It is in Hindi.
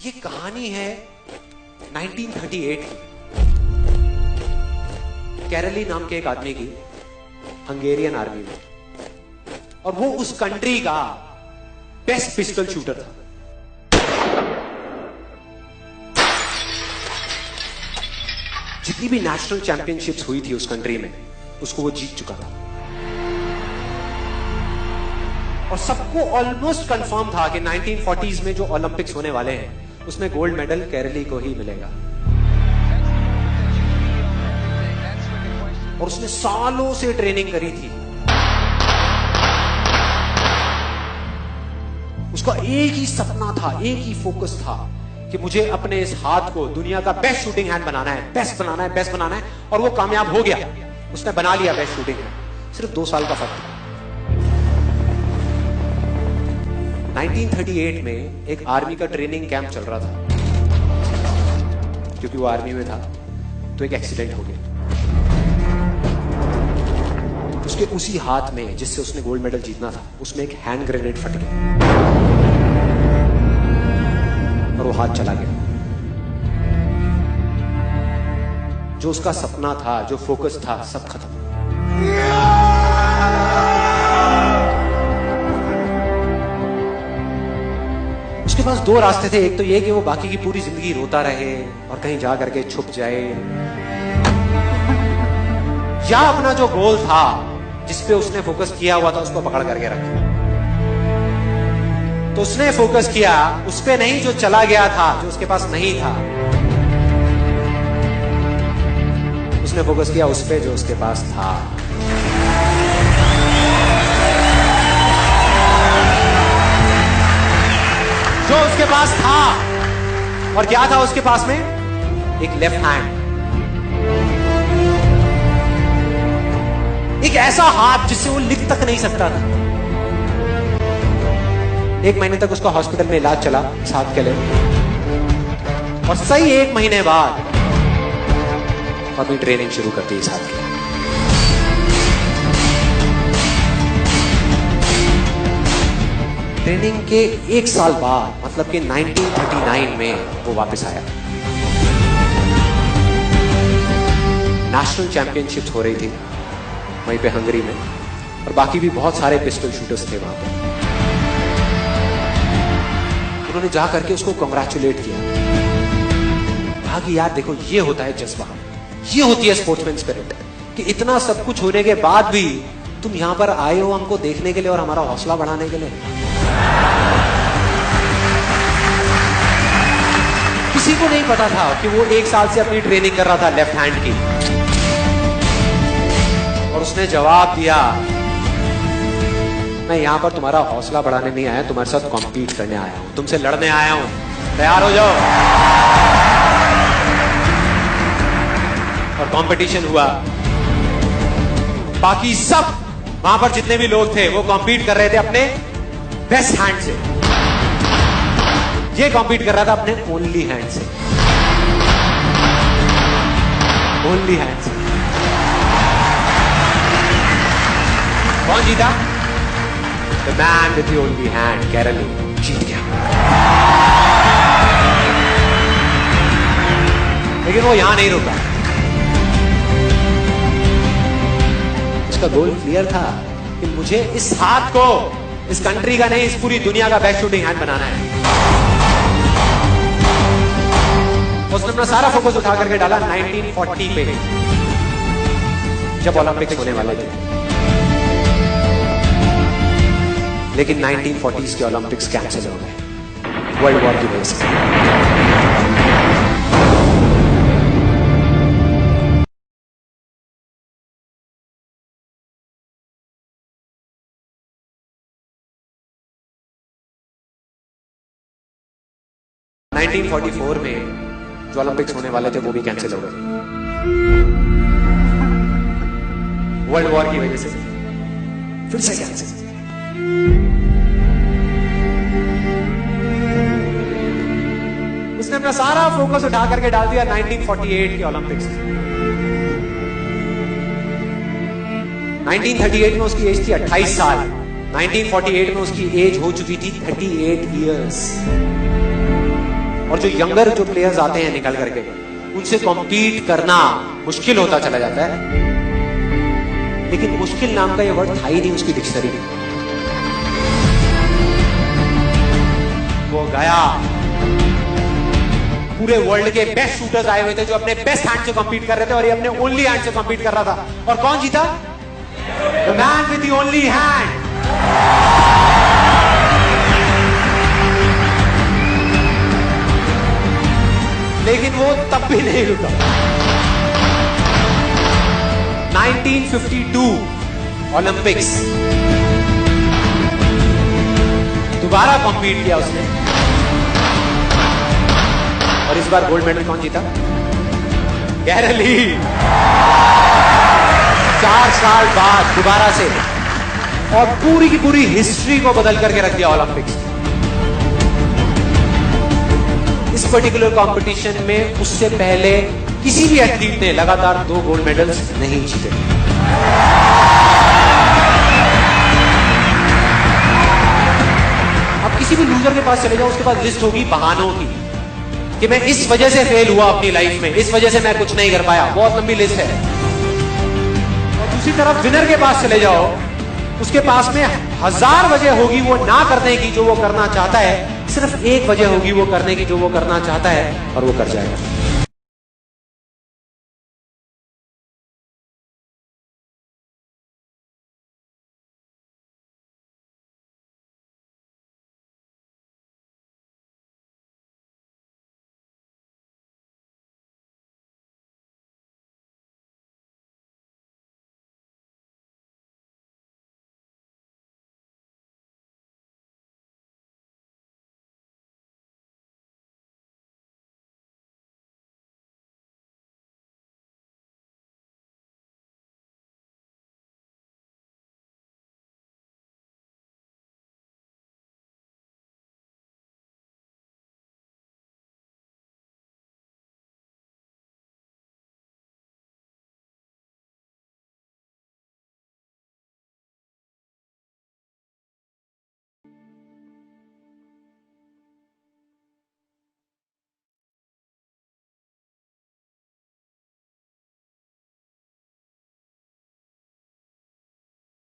ये कहानी है 1938 की, कैरली नाम के एक आदमी की, हंगेरियन आर्मी में, और वो उस कंट्री का बेस्ट पिस्टल शूटर था। जितनी भी नेशनल चैंपियनशिप्स हुई थी उस कंट्री में, उसको वो जीत चुका था। और सबको ऑलमोस्ट कंफर्म था कि 1940s में जो ओलंपिक्स होने वाले हैं उसमें गोल्ड मेडल केरली को ही मिलेगा। और उसने सालों से ट्रेनिंग करी थी। उसका एक ही सपना था, एक ही फोकस था कि मुझे अपने इस हाथ को दुनिया का बेस्ट शूटिंग हैंड बनाना है, बेस्ट बनाना है, बेस्ट बनाना है। और वो कामयाब हो गया, उसने बना लिया बेस्ट शूटिंग हैंड। सिर्फ 2 साल का फर्क था। 1938 में एक आर्मी का ट्रेनिंग कैंप चल रहा था, क्योंकि वो आर्मी में था, तो एक एक्सीडेंट हो गया। उसके उसी हाथ में जिससे उसने गोल्ड मेडल जीतना था, उसमें एक हैंड ग्रेनेड फट गया और वो हाथ चला गया। जो उसका सपना था, जो फोकस था, सब खत्म। उसके पास 2 रास्ते थे। एक तो ये कि वो बाकी की पूरी जिंदगी रोता रहे और कहीं जा करके छुप जाए, या अपना जो गोल था जिसपे उसने फोकस किया हुआ था उसको पकड़ करके रखे। तो उसने फोकस किया उस पे नहीं जो चला गया था, जो उसके पास नहीं था। उसने फोकस किया उस पे जो उसके पास था। जो उसके पास था, और क्या था उसके पास में? एक लेफ्ट हैंड, एक ऐसा हाथ जिससे वो लिख तक नहीं सकता था। 1 महीने तक उसका हॉस्पिटल में इलाज चला इस हाथ के लिए, और सही 1 महीने बाद अपनी ट्रेनिंग शुरू कर दी इस हाथ की। ट्रेनिंग के 1 साल बाद, मतलब कि 1939 में वो वापस आया। नेशनल चैंपियनशिप्स हो रही थी वहीं पे हंगरी में, और बाकी भी बहुत सारे पिस्टल शूटर्स थे वहां पे। उन्होंने जा करके उसको कांग्रेचुलेट किया, कहा कि यार देखो, ये होता है जज्बा, ये होती है स्पोर्ट्समैन स्पिरिट, कि इतना सब कुछ होने के बाद भी तुम यहां पर आए हो हमको देखने के लिए और हमारा हौसला बढ़ाने के लिए। किसी को नहीं पता था कि वो 1 साल से अपनी ट्रेनिंग कर रहा था लेफ्ट हैंड की, और उसने जवाब दिया, मैं यहां पर तुम्हारा हौसला बढ़ाने नहीं आया, तुम्हारे साथ कॉम्पीट करने आया हूं, तुमसे लड़ने आया हूं, तैयार हो जाओ। और कंपटीशन हुआ। बाकी सब वहां पर जितने भी लोग थे वो कॉम्पीट कर रहे थे अपने बेस्ट हैंड से, ये कॉम्पीट कर रहा था अपने ओनली हैंड से, ओनली हैंड से। कौन जीता? The man with the only hand, केरली जीत गया। लेकिन वो यहां नहीं रुका। उसका गोल क्लियर था कि मुझे इस हाथ को इस कंट्री का नहीं, इस पूरी दुनिया का बेस्ट शूटिंग हैंड बनाना है। उसने अपना सारा फोकस उठा करके डाला 1940 पे, जब ओलंपिक्स होने वाले थे। लेकिन 1940s के ओलंपिक्स कैंसिल हो गए वर्ल्ड वॉर की वजह से। में 1944 में जो ओलंपिक्स होने वाले थे वो भी कैंसिल हो गए वर्ल्ड वॉर की वजह से, फिर से कैंसिल। उसने अपना सारा फोकस उठा करके डाल दिया 1948 के ओलंपिक्स में। 1938 में उसकी एज थी 28 साल, 1948 में उसकी एज हो चुकी थी 38 इयर्स। और जो यंगर जो प्लेयर्स आते हैं निकल करके, उनसे कॉम्पीट करना मुश्किल होता चला जाता है। लेकिन मुश्किल नाम का ये वर्ड था ही नहीं उसकी डिक्शनरी में। वो गया, पूरे वर्ल्ड के बेस्ट शूटर्स आए हुए थे जो अपने बेस्ट हैंड से कॉम्पीट कर रहे थे, और ये अपने ओनली हैंड से कॉम्पीट कर रहा था। और कौन जीता? The man with the only hand. लेकिन वो तब भी नहीं रुका। 1952 ओलंपिक्स, दोबारा कॉम्पीट किया उसने, और इस बार गोल्ड मेडल कौन जीता? गैरल ली। 4 साल बाद दोबारा से, और पूरी की पूरी हिस्ट्री को बदल करके रख दिया ओलंपिक्स। इस पर्टिकुलर कंपटीशन में उससे पहले किसी भी एथलीट ने लगातार 2 गोल्ड मेडल्स नहीं जीते। अब किसी भी लूजर के पास चले जाओ, उसके पास लिस्ट होगी बहानों की कि मैं इस वजह से फेल हुआ अपनी लाइफ में, इस वजह से मैं कुछ नहीं कर पाया। बहुत लंबी लिस्ट है। और दूसरी तरफ विनर के पास चले जाओ, उसके पास में 1000 वजह होगी वो ना करने की जो वो करना चाहता है, सिर्फ एक वजह होगी वो करने की जो वो करना चाहता है, और वो कर जाएगा।